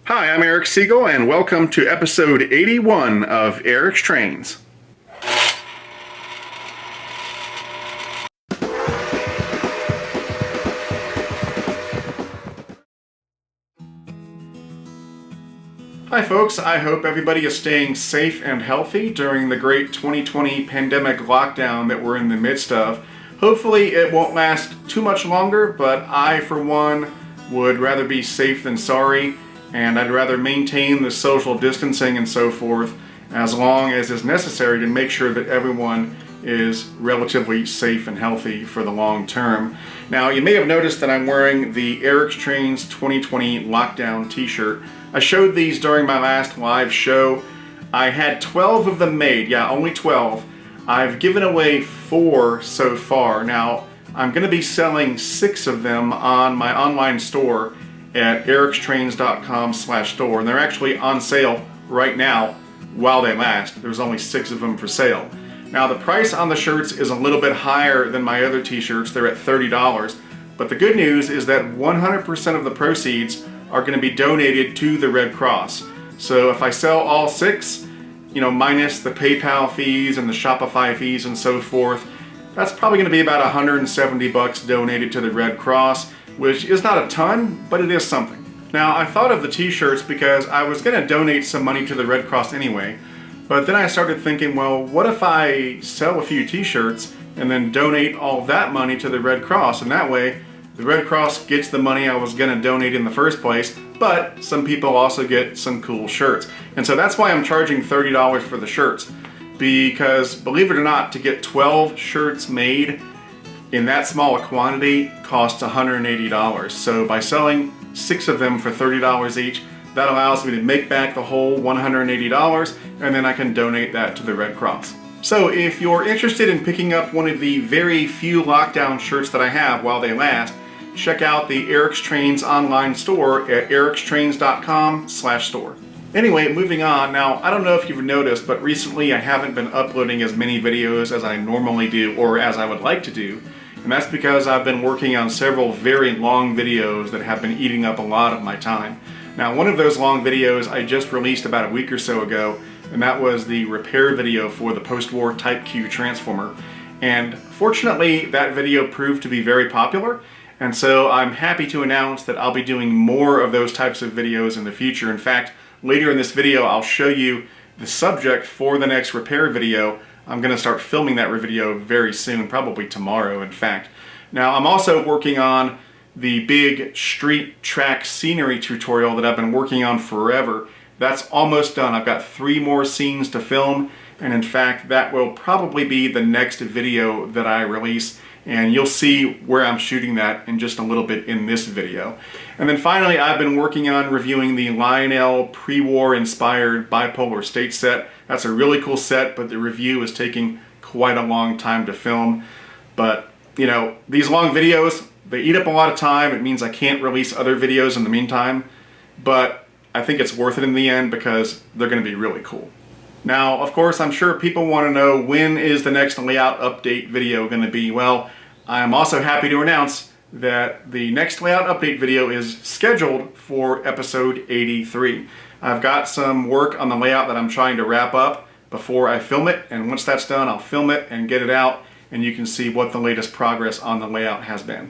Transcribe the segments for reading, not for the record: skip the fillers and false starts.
Hi, I'm Eric Siegel, and welcome to episode 81 of Eric's Trains. Hi folks, I hope everybody is staying safe and healthy during the great 2020 pandemic lockdown that we're in the midst of. Hopefully it won't last too much longer, but I, for one, would rather be safe than sorry, and I'd rather maintain the social distancing and so forth as long as is necessary to make sure that everyone is relatively safe and healthy for the long term. Now, you may have noticed that I'm wearing the Eric's Trains 2020 Lockdown t-shirt. I showed these during my last live show. I had 12 of them made, yeah, only 12. I've given away 4 so far. Now, I'm going to be selling 6 of them on my online store at ericstrains.com/store, and they're actually on sale right now while they last. There's only 6 of them for sale. Now, the price on the shirts is a little bit higher than my other t-shirts. They're at $30, but the good news is that 100% of the proceeds are going to be donated to the Red Cross. So if I sell all 6, minus the PayPal fees and the Shopify fees and so forth, that's probably going to be about $170 donated to the Red Cross, which is not a ton, but it is something. Now, I thought of the t-shirts because I was going to donate some money to the Red Cross anyway, but then I started thinking, well, what if I sell a few t-shirts and then donate all of that money to the Red Cross, and that way the Red Cross gets the money I was going to donate in the first place, but some people also get some cool shirts. And so that's why I'm charging $30 for the shirts, because believe it or not, to get 12 shirts made in that small a quantity costs $180. So by selling 6 of them for $30 each, that allows me to make back the whole $180, and then I can donate that to the Red Cross. So if you're interested in picking up one of the very few lockdown shirts that I have while they last, check out the Eric's Trains online store at ericstrains.com/store. Anyway, moving on. Now, I don't know if you've noticed, but recently I haven't been uploading as many videos as I normally do, or as I would like to do. And that's because I've been working on several very long videos that have been eating up a lot of my time. Now, one of those long videos I just released about a week or so ago, and that was the repair video for the post-war Type Q transformer. And fortunately, that video proved to be very popular, and so I'm happy to announce that I'll be doing more of those types of videos in the future. In fact, later in this video, I'll show you the subject for the next repair video. I'm going to start filming that video very soon, probably tomorrow, in fact. Now, I'm also working on the big street track scenery tutorial that I've been working on forever. That's almost done. I've got 3 more scenes to film, and in fact, that will probably be the next video that I release, and you'll see where I'm shooting that in just a little bit in this video. And then finally, I've been working on reviewing the Lionel pre-war inspired bipolar state set. That's a really cool set, but the review is taking quite a long time to film. But, these long videos, they eat up a lot of time. It means I can't release other videos in the meantime, but I think it's worth it in the end because they're going to be really cool. Now, of course, I'm sure people want to know, when is the next layout update video going to be? Well, I'm also happy to announce that the next layout update video is scheduled for episode 83. I've got some work on the layout that I'm trying to wrap up before I film it, and once that's done, I'll film it and get it out, and you can see what the latest progress on the layout has been.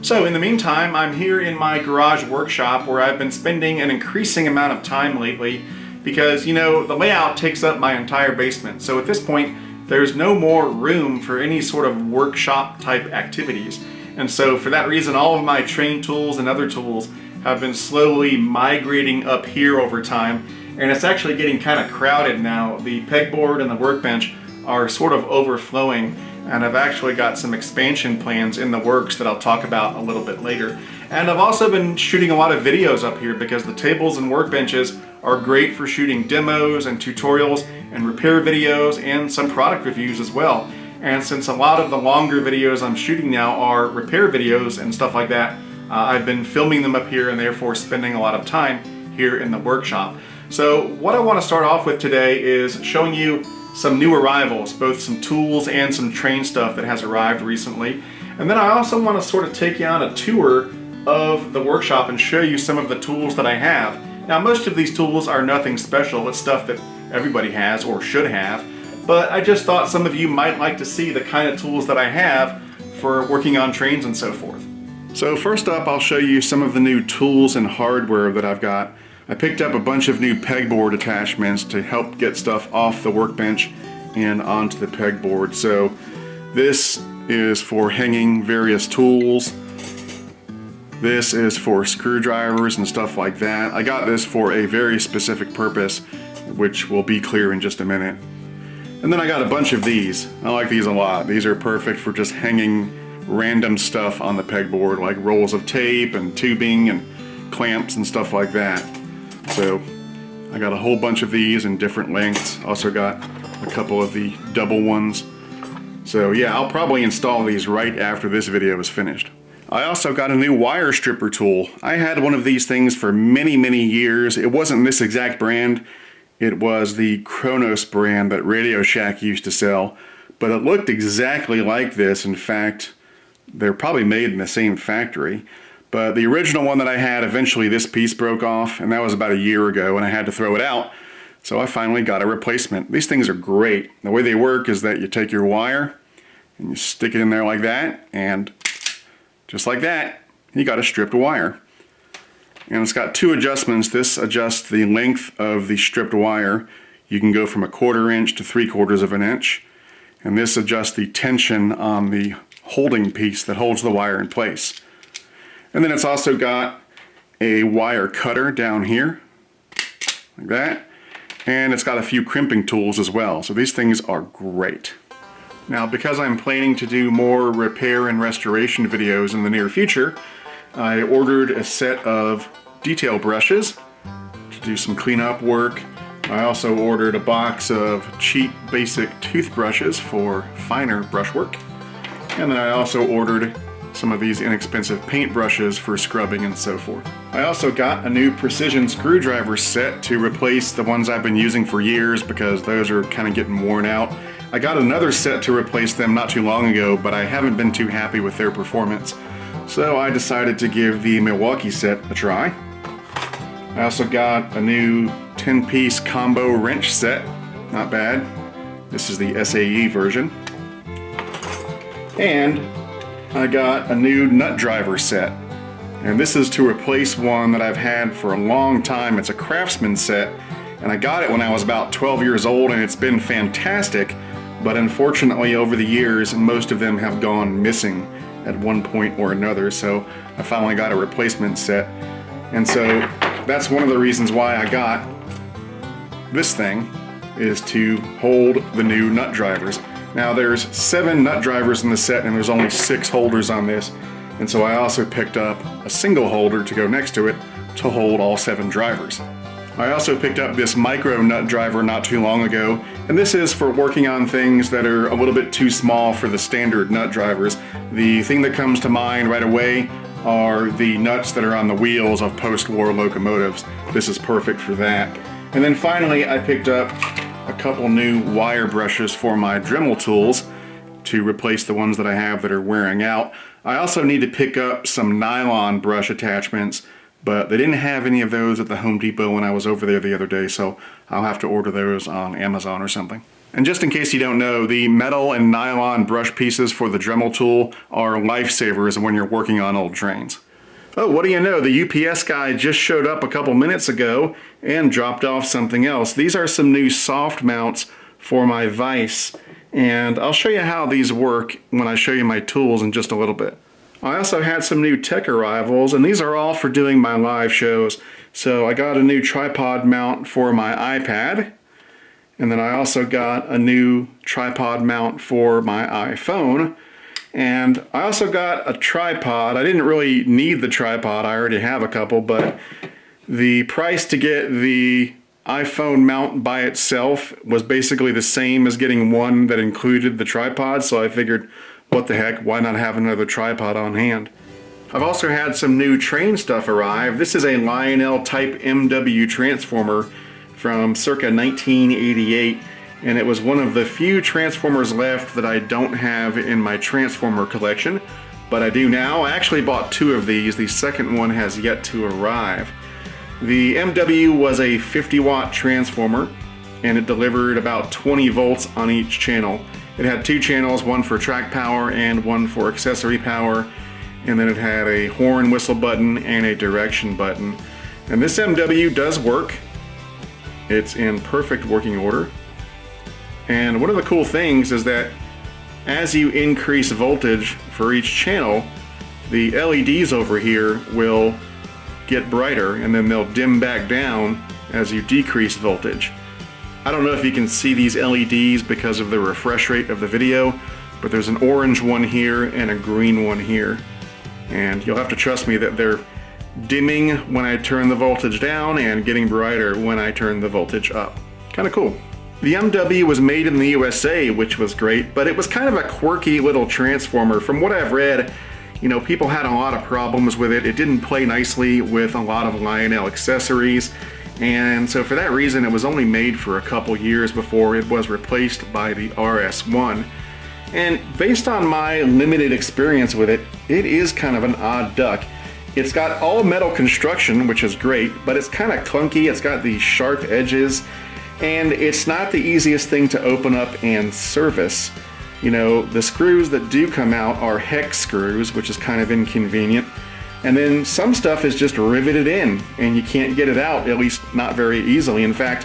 So in the meantime, I'm here in my garage workshop where I've been spending an increasing amount of time lately because, the layout takes up my entire basement. So at this point, there's no more room for any sort of workshop type activities. And so for that reason, all of my train tools and other tools have been slowly migrating up here over time. And it's actually getting kind of crowded now. The pegboard and the workbench are sort of overflowing, and I've actually got some expansion plans in the works that I'll talk about a little bit later. And I've also been shooting a lot of videos up here because the tables and workbenches are great for shooting demos and tutorials and repair videos and some product reviews as well. And since a lot of the longer videos I'm shooting now are repair videos and stuff like that, I've been filming them up here and therefore spending a lot of time here in the workshop. So what I want to start off with today is showing you some new arrivals, both some tools and some train stuff that has arrived recently. And then I also want to sort of take you on a tour of the workshop and show you some of the tools that I have Now most of these tools are nothing special, it's stuff that everybody has or should have, but I just thought some of you might like to see the kind of tools that I have for working on trains and so forth. So first up, I'll show you some of the new tools and hardware that I've got. I picked up a bunch of new pegboard attachments to help get stuff off the workbench and onto the pegboard. So this is for hanging various tools. This is for screwdrivers and stuff like that. I got this for a very specific purpose, which will be clear in just a minute. And then I got a bunch of these. I like these a lot. These are perfect for just hanging random stuff on the pegboard, like rolls of tape and tubing and clamps and stuff like that. So I got a whole bunch of these in different lengths. Also got a couple of the double ones. So yeah, I'll probably install these right after this video is finished. I also got a new wire stripper tool. I had one of these things for many, many years. It wasn't this exact brand. It was the Kronos brand that Radio Shack used to sell, but it looked exactly like this. In fact, they're probably made in the same factory. But the original one that I had, eventually this piece broke off, and that was about a year ago, and I had to throw it out. So I finally got a replacement. These things are great. The way they work is that you take your wire and you stick it in there like that, and just like that, you got a stripped wire. And it's got two adjustments. This adjusts the length of the stripped wire. You can go from 1/4 inch to 3/4 of an inch. And this adjusts the tension on the holding piece that holds the wire in place. And then it's also got a wire cutter down here, like that. And it's got a few crimping tools as well. So these things are great. Now, because I'm planning to do more repair and restoration videos in the near future, I ordered a set of detail brushes to do some cleanup work. I also ordered a box of cheap basic toothbrushes for finer brushwork. And then I also ordered some of these inexpensive paint brushes for scrubbing and so forth. I also got a new precision screwdriver set to replace the ones I've been using for years because those are kind of getting worn out. I got another set to replace them not too long ago, but I haven't been too happy with their performance. So I decided to give the Milwaukee set a try. I also got a new 10-piece combo wrench set. Not bad. This is the SAE version. And I got a new nut driver set. And this is to replace one that I've had for a long time. It's a Craftsman set. And I got it when I was about 12 years old, and it's been fantastic. But unfortunately, over the years, most of them have gone missing at one point or another, so I finally got a replacement set. And so that's one of the reasons why I got this thing, is to hold the new nut drivers. Now there's 7 nut drivers in the set, and there's only 6 holders on this. And so I also picked up a single holder to go next to it to hold all 7 drivers. I also picked up this micro nut driver not too long ago, and this is for working on things that are a little bit too small for the standard nut drivers. The thing that comes to mind right away are the nuts that are on the wheels of post-war locomotives. This is perfect for that. And then finally, I picked up a couple new wire brushes for my Dremel tools to replace the ones that I have that are wearing out. I also need to pick up some nylon brush attachments, but they didn't have any of those at the Home Depot when I was over there the other day, so I'll have to order those on Amazon or something. And just in case you don't know, the metal and nylon brush pieces for the Dremel tool are lifesavers when you're working on old trains. Oh, what do you know? The UPS guy just showed up a couple minutes ago and dropped off something else. These are some new soft mounts for my vise, and I'll show you how these work when I show you my tools in just a little bit. I also had some new tech arrivals, and these are all for doing my live shows. So I got a new tripod mount for my iPad, and then I also got a new tripod mount for my iPhone, and I also got a tripod. I didn't really need the tripod, I already have a couple, but the price to get the iPhone mount by itself was basically the same as getting one that included the tripod, so I figured, what the heck, why not have another tripod on hand? I've also had some new train stuff arrive. This is a Lionel Type MW transformer from circa 1988, and it was one of the few transformers left that I don't have in my transformer collection, but I do now. I actually bought 2 of these. The second one has yet to arrive. The MW was a 50-watt transformer, and it delivered about 20 volts on each channel. It had two channels, one for track power and one for accessory power, and then it had a horn whistle button and a direction button. And this MW does work. It's in perfect working order. And one of the cool things is that as you increase voltage for each channel, the LEDs over here will get brighter, and then they'll dim back down as you decrease voltage. I don't know if you can see these LEDs because of the refresh rate of the video, but there's an orange one here and a green one here. And you'll have to trust me that they're dimming when I turn the voltage down and getting brighter when I turn the voltage up. Kind of cool. The MW was made in the USA, which was great, but it was kind of a quirky little transformer. From what I've read, you know, people had a lot of problems with it. It didn't play nicely with a lot of Lionel accessories. And so for that reason, it was only made for a couple years before it was replaced by the RS1. And based on my limited experience with it, it is kind of an odd duck. It's got all metal construction, which is great, but it's kind of clunky. It's got these sharp edges, and it's not the easiest thing to open up and service. You know, the screws that do come out are hex screws, which is kind of inconvenient. And then some stuff is just riveted in and you can't get it out, at least not very easily. In fact,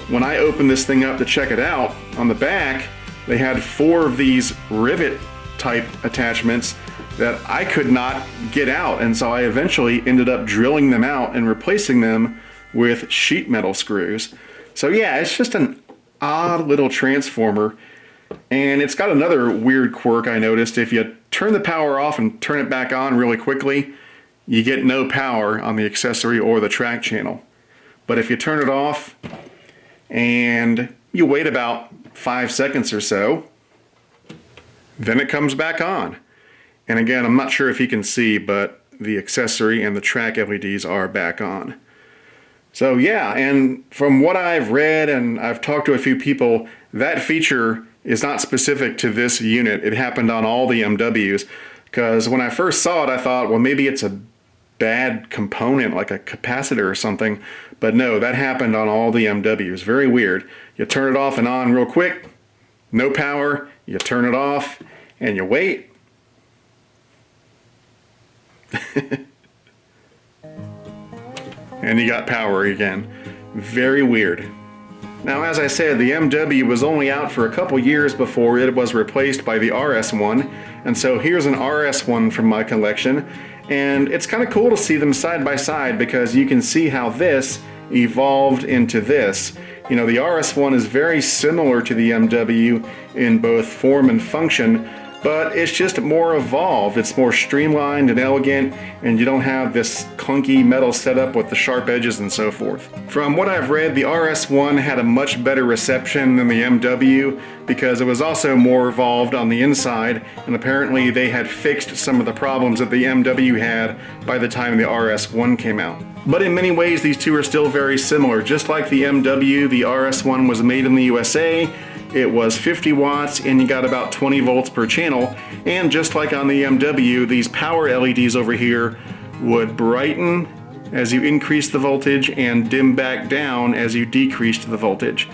when I opened this thing up to check it out, on the back, they had 4 of these rivet type attachments that I could not get out. And so I eventually ended up drilling them out and replacing them with sheet metal screws. So yeah, it's just an odd little transformer. And it's got another weird quirk I noticed. If you turn the power off and turn it back on really quickly, you get no power on the accessory or the track channel. But if you turn it off and you wait about 5 seconds or so, then it comes back on. And again, I'm not sure if you can see, but the accessory and the track LEDs are back on. So yeah, and from what I've read and I've talked to a few people, that feature is not specific to this unit. It happened on all the MWs, because when I first saw it, I thought, well, maybe it's a bad component like a capacitor or something. But no, that happened on all the MWs. Very weird. You turn it off and on real quick, no power, you turn it off and you wait. And you got power again. Very weird. Now, as I said, the MW was only out for a couple years before it was replaced by the RS1, and so here's an RS1 from my collection, and it's kind of cool to see them side by side because you can see how this evolved into this. You know, the RS1 is very similar to the MW in both form and function, but it's just more evolved. It's more streamlined and elegant, and you don't have this clunky metal setup with the sharp edges and so forth. From what I've read, the RS1 had a much better reception than the MW because it was also more evolved on the inside, and apparently they had fixed some of the problems that the MW had by the time the RS1 came out. But in many ways, these two are still very similar. Just like the MW, the RS1 was made in the USA. It was 50 watts and you got about 20 volts per channel. And just like on the MW, these power LEDs over here would brighten as you increase the voltage and dim back down as you decreased the voltage.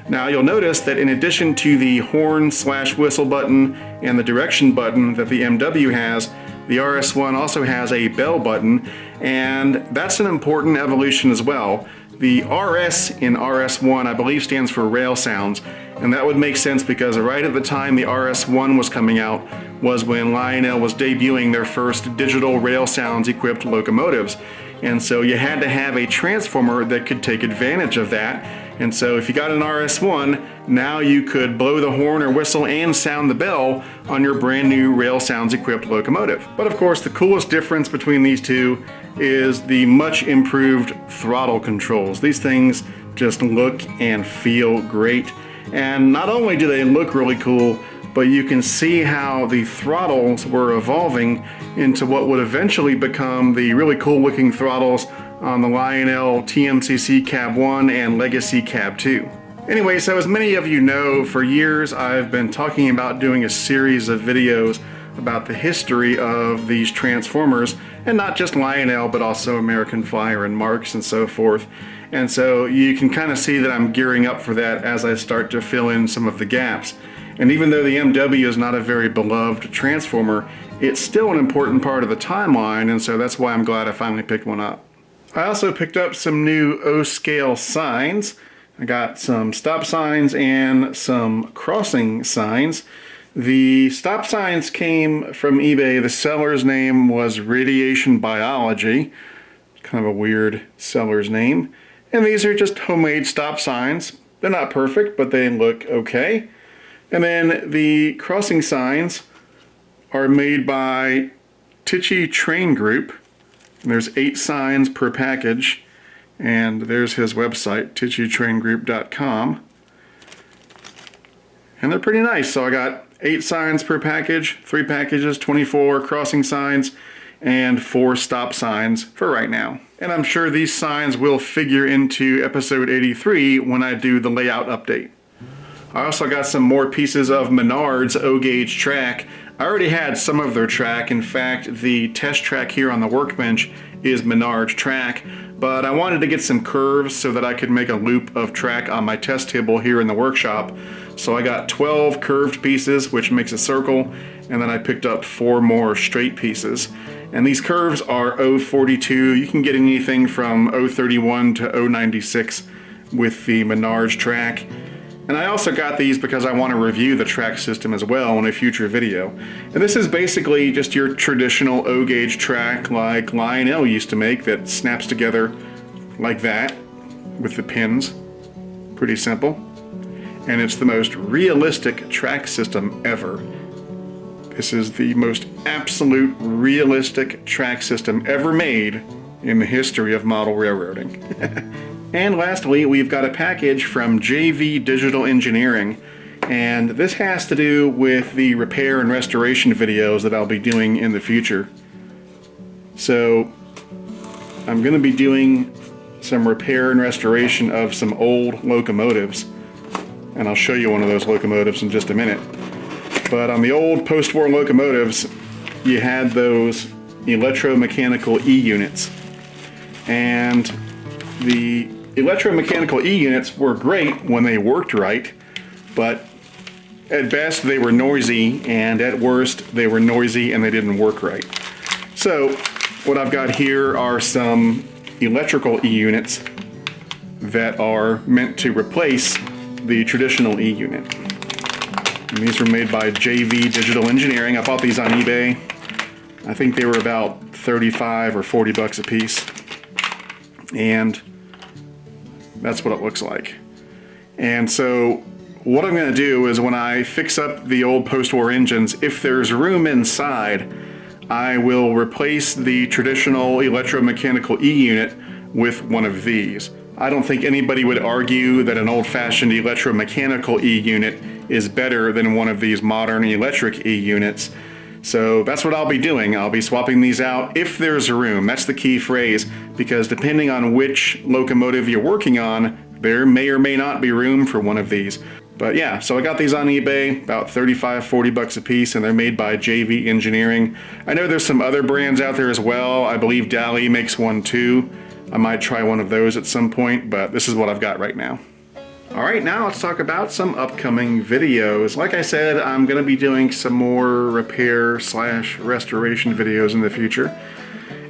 Now you'll notice that in addition to the horn/whistle button and the direction button that the MW has, the RS1 also has a bell button, and that's an important evolution as well. The RS in RS1, I believe, stands for rail sounds, and that would make sense because right at the time the RS1 was coming out was when Lionel was debuting their first digital rail sounds equipped locomotives. And so you had to have a transformer that could take advantage of that. And so if you got an RS1, now you could blow the horn or whistle and sound the bell on your brand new rail sounds equipped locomotive. But of course, the coolest difference between these two is the much improved throttle controls. These things just look and feel great. And not only do they look really cool, but you can see how the throttles were evolving into what would eventually become the really cool looking throttles on the Lionel TMCC Cab 1 and Legacy Cab 2. Anyway, so as many of you know, for years I've been talking about doing a series of videos about the history of these transformers, and not just Lionel, but also American Flyer and Marks and so forth. And so you can kind of see that I'm gearing up for that as I start to fill in some of the gaps. And even though the MW is not a very beloved transformer, it's still an important part of the timeline, and so that's why I'm glad I finally picked one up. I also picked up some new O-scale signs. I got some stop signs and some crossing signs. The stop signs came from eBay. The seller's name was Radiation Biology. Kind of a weird seller's name. And these are just homemade stop signs. They're not perfect, but they look okay. And then the crossing signs are made by Tichy Train Group. And there's 8 signs per package. And there's his website, tichytraingroup.com. And they're pretty nice. So I got 8 signs per package, 3 packages, 24 crossing signs, and 4 stop signs for right now. And I'm sure these signs will figure into episode 83 when I do the layout update. I also got some more pieces of Menards O-gauge track. I already had some of their track. In fact, the test track here on the workbench is Menards Track, but I wanted to get some curves so that I could make a loop of track on my test table here in the workshop. So I got 12 curved pieces, which makes a circle, and then I picked up 4 more straight pieces. And these curves are 042. You can get anything from 031 to 096 with the Menards Track. And I also got these because I want to review the track system as well in a future video. And this is basically just your traditional O-gauge track like Lionel used to make, that snaps together like that with the pins. Pretty simple. And it's the most realistic track system ever. This is the most absolute realistic track system ever made in the history of model railroading. And lastly, we've got a package from JV Digital Engineering, and this has to do with the repair and restoration videos that I'll be doing in the future. So I'm going to be doing some repair and restoration of some old locomotives, and I'll show you one of those locomotives in just a minute. But on the old post-war locomotives, you had those electromechanical E-units, and the electromechanical E-units were great when they worked right, but at best they were noisy, and at worst they were noisy and they didn't work right. So what I've got here are some electrical E-units that are meant to replace the traditional E-unit. And these were made by JV Digital Engineering. I bought these on eBay. I think they were about 35 or 40 bucks a piece. And that's what it looks like. And so what I'm going to do is when I fix up the old post-war engines, if there's room inside, I will replace the traditional electromechanical E-unit with one of these. I don't think anybody would argue that an old-fashioned electromechanical E-unit is better than one of these modern electric E-units. So that's what I'll be doing. I'll be swapping these out if there's room. That's the key phrase, because depending on which locomotive you're working on, there may or may not be room for one of these. But yeah, so I got these on eBay, about 35, 40 bucks a piece, and they're made by JV Engineering. I know there's some other brands out there as well. I believe Dali makes one too. I might try one of those at some point, but this is what I've got right now. Alright, now let's talk about some upcoming videos. Like I said, I'm going to be doing some more repair/restoration videos in the future.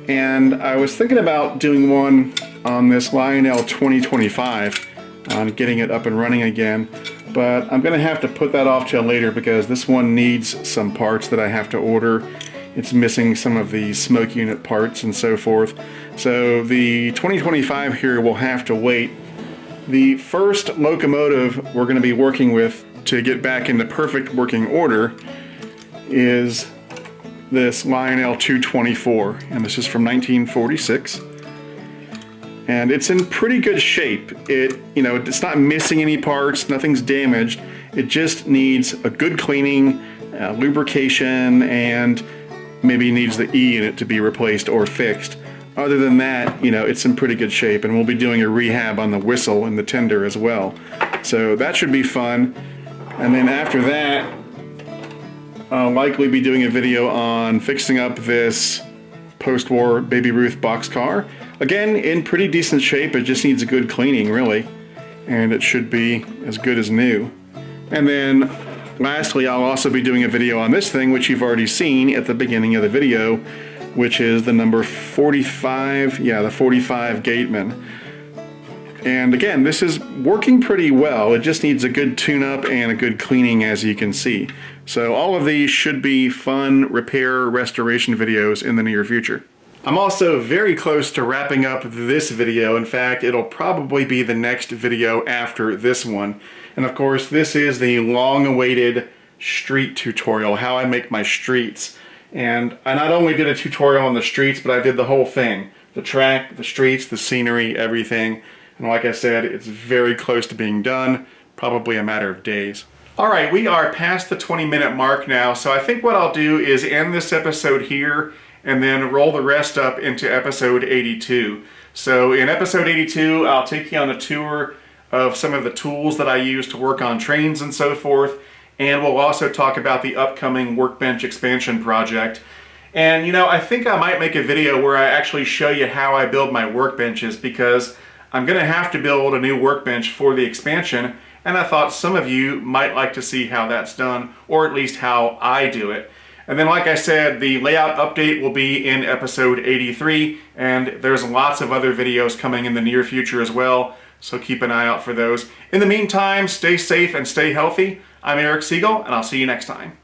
And I was thinking about doing one on this Lionel 2025, on getting it up and running again. But I'm going to have to put that off till later because this one needs some parts that I have to order. It's missing some of the smoke unit parts and so forth. So the 2025 here will have to wait. The first locomotive we're going to be working with to get back into perfect working order is this Lionel 224, and this is from 1946. And it's in pretty good shape. It's not missing any parts, nothing's damaged. It just needs a good cleaning, lubrication, and maybe needs the E in it to be replaced or fixed. Other than that, it's in pretty good shape, and we'll be doing a rehab on the whistle and the tender as well. So that should be fun. And then after that, I'll likely be doing a video on fixing up this post-war Baby Ruth boxcar. Again, in pretty decent shape, it just needs a good cleaning, really. And it should be as good as new. And then, lastly, I'll also be doing a video on this thing, which you've already seen at the beginning of the video, which is the number 45, yeah, the 45 Gateman. And again, this is working pretty well. It just needs a good tune-up and a good cleaning, as you can see. So all of these should be fun repair restoration videos in the near future. I'm also very close to wrapping up this video. In fact, it'll probably be the next video after this one. And of course, this is the long-awaited street tutorial, how I make my streets. And I not only did a tutorial on the streets, but I did the whole thing. The track, the streets, the scenery, everything. And like I said, it's very close to being done, probably a matter of days. All right, we are past the 20-minute mark now, so I think what I'll do is end this episode here and then roll the rest up into episode 82. So in episode 82, I'll take you on a tour of some of the tools that I use to work on trains and so forth, and we'll also talk about the upcoming workbench expansion project. And you know, I think I might make a video where I actually show you how I build my workbenches, because I'm going to have to build a new workbench for the expansion, and I thought some of you might like to see how that's done, or at least how I do it. And then, like I said, the layout update will be in episode 83, and there's lots of other videos coming in the near future as well, so keep an eye out for those. In the meantime, stay safe and stay healthy. I'm Eric Siegel, and I'll see you next time.